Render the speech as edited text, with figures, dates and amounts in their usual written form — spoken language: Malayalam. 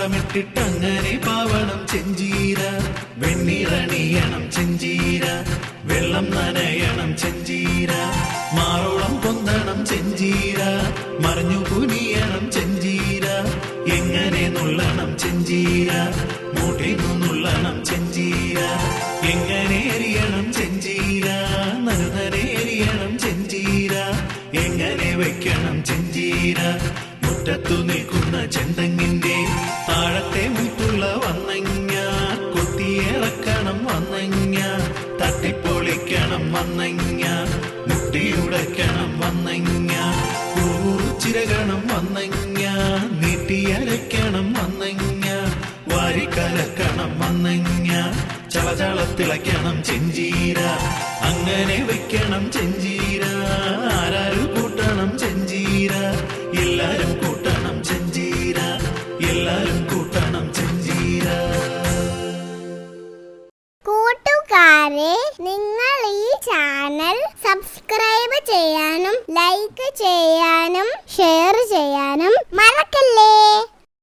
വളമിട്ടിട്ടങ്ങനെ പാവണം ചെഞ്ചീര, വെണ്ണീറണിയണം ചെഞ്ചീര, വെള്ളം നനയണം ചെഞ്ചീര, മാറോളം പൊന്തണം ചെഞ്ചീര, മറിഞ്ഞു കുനിയണം ചെഞ്ചീര, എങ്ങനെ നുള്ളണം ചെഞ്ചീര, മൂട്ടിന്നു നുള്ളണം ചെഞ്ചീര, എങ്ങനെ എരിയണം ചെഞ്ചീര, നരുനരേരിയണം ചെഞ്ചീര, എങ്ങനെ വെക്കണം ചെഞ്ചീര, മുറ്റത്തു നിൽക്കുന്ന ചെന്തങ്ങിന്റെ താഴത്തെ മുത്തുള്ള വന്നങ്ങ, കൊത്തിയിളക്കണം വന്നങ്ങ, തട്ടിപ്പൊളിക്കണം വന്നങ്ങ, മുട്ടിയുടയ്ക്കണം വന്നങ്ങ, ചിരകണം വന്നങ്ങ, നീട്ടിയരയ്ക്കണം വന്നങ്ങ, വാരിക്കലക്കണം വന്നങ്ങ, ചളചളത്തിളയ്ക്കണം ചെഞ്ചീര, അങ്ങനെ വെക്കണം ചെഞ്ചീര, ആരാരും കൂട്ടണം ചെഞ്ചീര, എല്ലാരും കൂട്ടണം ചെഞ്ചീര, എല്ലാരും കൂട്ടണം ചെഞ്ചീര. കൂട്ടുകാരെ, നിങ്ങൾ ഈ ചാനൽ സബ്സ്ക്രൈബ് ചെയ്യാനും ലൈക്ക് ചെയ്യാനും ഷെയർ ചെയ്യാനും മറക്കല്ലേ.